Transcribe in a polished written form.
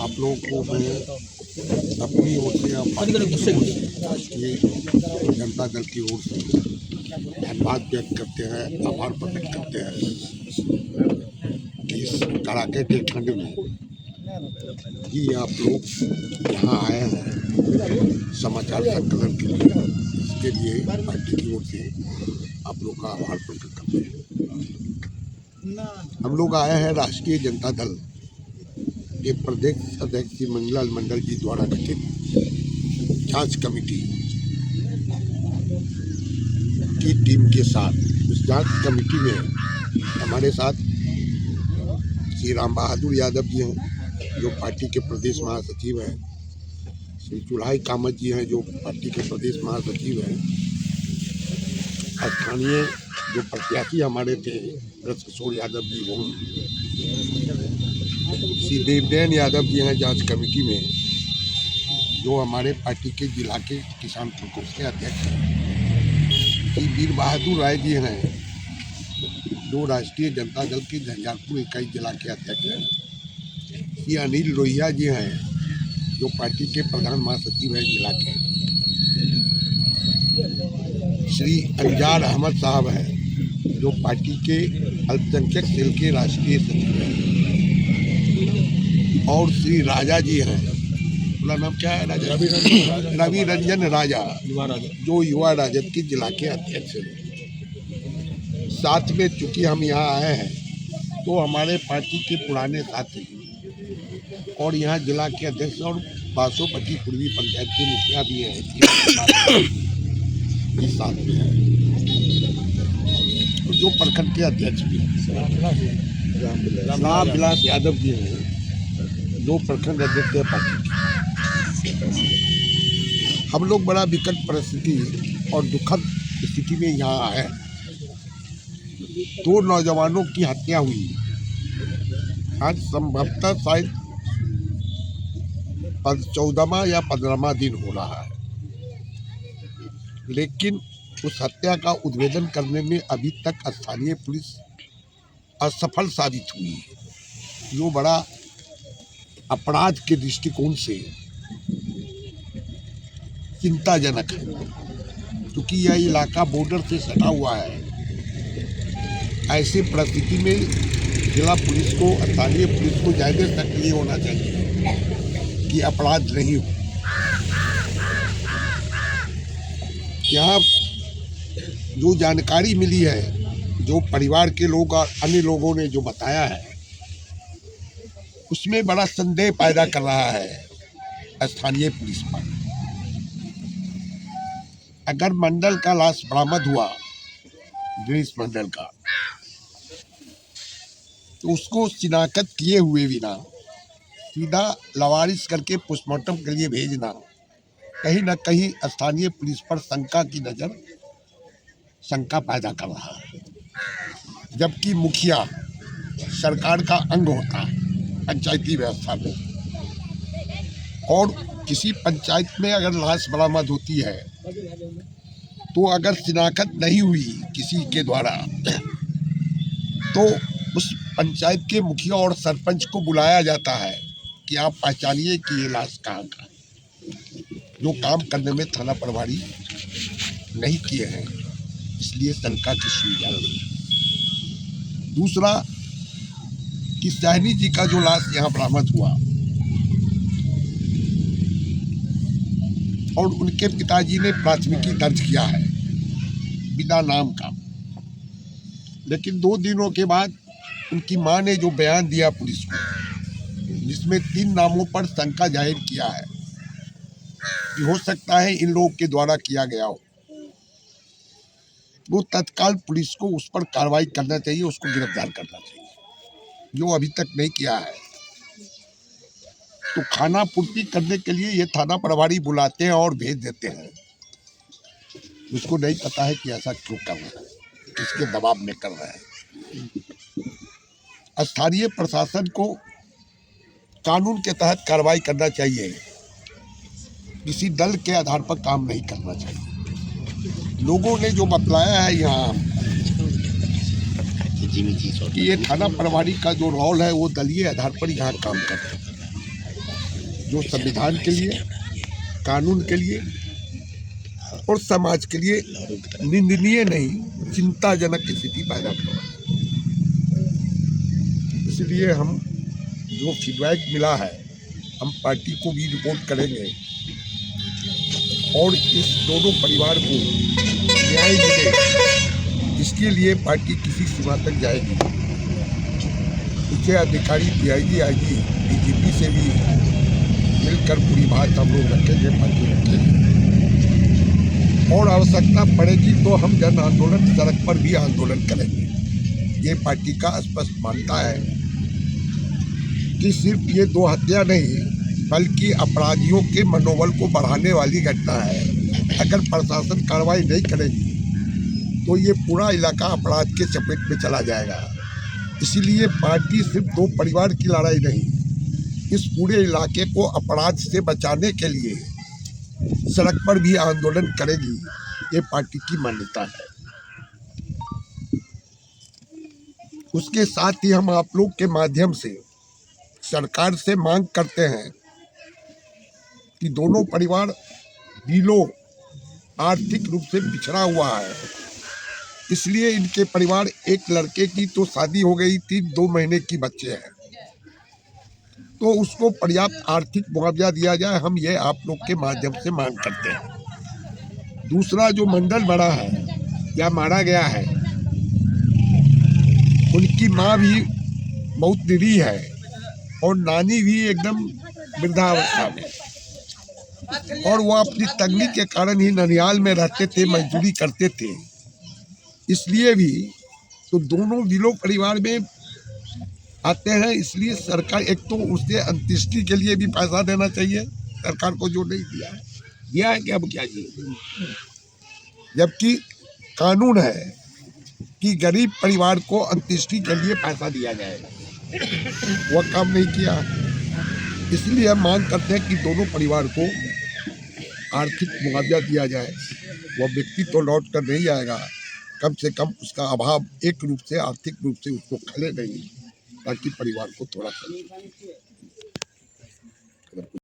आप लोगों को मैं अपनी ओर से राष्ट्रीय जनता दल की ओर से धन्यवाद व्यक्त करते हैं, आभार प्रकट करते हैं कि इस कड़ाके के ठंड में ही आप लोग यहाँ आए हैं समाचार संकलन के लिए। इसके लिए पार्टी की ओर से आप लोग का आभार प्रकट करते हैं। हम लोग आए हैं राष्ट्रीय जनता दल के प्रदेश अध्यक्ष श्री मंगलाल मंडल जी द्वारा गठित जांच कमेटी की टीम के साथ। उस जांच कमेटी में हमारे साथ श्री राम बहादुर यादव जी हैं जो पार्टी के प्रदेश महासचिव हैं, श्री चुल्हाई कामत जी हैं जो पार्टी के प्रदेश महासचिव हैं, स्थानीय जो प्रत्याशी हमारे थे ब्रजकिशोर यादव जी वो, श्री देवनैन यादव जी हैं जांच कमेटी में जो हमारे पार्टी के जिला के किसान प्रकोष्ठ के अध्यक्ष हैं, श्री वीर बहादुर राय जी हैं जो राष्ट्रीय जनता दल के झंझारपुर इकाई जिला के अध्यक्ष हैं, श्री अनिल लोहिया जी हैं जो पार्टी के प्रधान महासचिव हैं जिला के, श्री अंजार अहमद साहब हैं जो पार्टी के अल्पसंख्यक सेल के राष्ट्रीय सचिव हैं, और श्री राजा जी हैं, पूरा नाम क्या है राजा? रवि रंजन राजा जो युवा राजद के जिला के अध्यक्ष हैं। साथ में चूंकि हम यहाँ आए हैं तो हमारे पार्टी के पुराने साथी और यहाँ जिला के अध्यक्ष और बासोपट्टी पूर्वी पंचायत के मुखिया भी हैं इस साथ में हैं, जो प्रखंड के अध्यक्ष भी हैं राम विलास यादव जी हैं जो प्रखंड अध्यक्ष है पार्टी के। हम लोग बड़ा विकट परिस्थिति और दुखद स्थिति में यहाँ आए। 2 नौजवानों की हत्या हुई। आज संभवतः शायद 14वां या 15वां दिन हो रहा है, लेकिन उस हत्या का उद्भेदन करने में अभी तक स्थानीय पुलिस असफल साबित हुई है, जो बड़ा अपराध के दृष्टिकोण से चिंताजनक है, क्योंकि यह इलाका बॉर्डर से सटा हुआ है। ऐसे परिस्थिति में जिला पुलिस को, स्थानीय पुलिस को ज़्यादा सक्रिय होना चाहिए कि अपराध नहीं हो। यहाँ जो जानकारी मिली है, जो परिवार के लोग और अन्य लोगों ने जो बताया है, उसमें बड़ा संदेह पैदा कर रहा है स्थानीय पुलिस पर। अगर मंडल का लाश बरामद हुआ, दिनेश मंडल का, तो उसको शिनाख्त किए हुए बिना सीधा लवारिस करके पोस्टमार्टम के लिए भेजना कहीं न कहीं स्थानीय पुलिस पर शंका पैदा कर रहा है। जबकि मुखिया सरकार का अंग होता है पंचायती व्यवस्था में, और किसी पंचायत में अगर लाश बरामद होती है तो अगर शिनाख्त नहीं हुई किसी के द्वारा तो उस पंचायत के मुखिया और सरपंच को बुलाया जाता है कि आप पहचानिए कि ये लाश कहाँ का है, जो काम करने में थाना प्रभारी नहीं किए हैं, इसलिए शंका की सुई जा रही है। दूसरा कि सहनी जी का जो लाश यहाँ बरामद हुआ और उनके पिताजी ने प्राथमिकी दर्ज किया है बिना नाम का, लेकिन 2 दिनों के बाद उनकी मां ने जो बयान दिया पुलिस को, जिसमें 3 नामों पर शंका जाहिर किया है कि हो सकता है इन लोगों के द्वारा किया गया हो, वो तत्काल पुलिस को उस पर कार्रवाई करना चाहिए, उसको गिरफ्तार करना चाहिए, जो अभी तक नहीं किया है। तो खाना पूर्ति करने के लिए ये थाना प्रभारी बुलाते हैं और भेज देते हैं, उसको नहीं पता है कि ऐसा क्यों कर रहा है, किसके दबाव में कर रहा है। स्थानीय प्रशासन को कानून के तहत कार्रवाई करना चाहिए, किसी दल के आधार पर काम नहीं करना चाहिए। लोगों ने जो बतलाया है यहाँ कि ये थाना प्रभारी का जो रोल है वो दलीय आधार पर यहाँ काम करता है, जो संविधान के लिए, कानून के लिए और समाज के लिए निंदनीय नहीं, चिंताजनक स्थिति पैदा करवा। इसलिए हम जो फीडबैक मिला है, हम पार्टी को भी रिपोर्ट करेंगे और इस दोनों परिवार को न्याय मिले, इसके लिए पार्टी किसी सीमा तक जाएगी। उच्च अधिकारी, DIG, IG, DGP से भी मिलकर पूरी बात हम लोग रखेंगे, पार्टी रखेंगे और आवश्यकता पड़ेगी तो हम जन आंदोलन, सड़क पर भी आंदोलन करेंगे। ये पार्टी का स्पष्ट मानता है कि सिर्फ ये 2 हत्या नहीं बल्कि अपराधियों के मनोबल को बढ़ाने वाली घटना है। अगर प्रशासन कार्रवाई नहीं करेगी तो ये पूरा इलाका अपराध के चपेट में चला जाएगा। इसीलिए पार्टी सिर्फ 2 परिवार की लड़ाई नहीं, इस पूरे इलाके को अपराध से बचाने के लिए सड़क पर भी आंदोलन करेगी। ये पार्टी की मान्यता है। उसके साथ ही हम आप लोग के माध्यम से सरकार से मांग करते हैं कि दोनों परिवार बिलो आर्थिक रूप से पिछड़ा हुआ है, इसलिए इनके परिवार, एक लड़के की तो शादी हो गई थी, 2 महीने की बच्चे हैं, तो उसको पर्याप्त आर्थिक मुआवजा दिया जाए। हम ये आप लोग के माध्यम से मांग करते हैं। दूसरा, जो मंडल बड़ा है या मारा गया है, उनकी माँ भी बहुत निरीह है और नानी भी एकदम वृद्धावस्था में, और वो अपनी तंगी के कारण ही ननिहाल में रहते थे, मजदूरी करते थे। इसलिए भी तो दोनों जिलों परिवार में आते हैं। इसलिए सरकार, एक तो उसके अंत्येष्टि के लिए भी पैसा देना चाहिए सरकार को, जो नहीं दिया है कि अब क्या जी, जबकि कानून है कि गरीब परिवार को अंत्येष्टि के लिए पैसा दिया जाएगा, वह काम नहीं किया। इसलिए हम मांग करते हैं कि दोनों परिवार को आर्थिक मुआवजा दिया जाए। वह व्यक्ति तो लौट कर नहीं आएगा, कम से कम उसका अभाव एक रूप से, आर्थिक रूप से उसको खले नहीं, ताकि परिवार को थोड़ा सा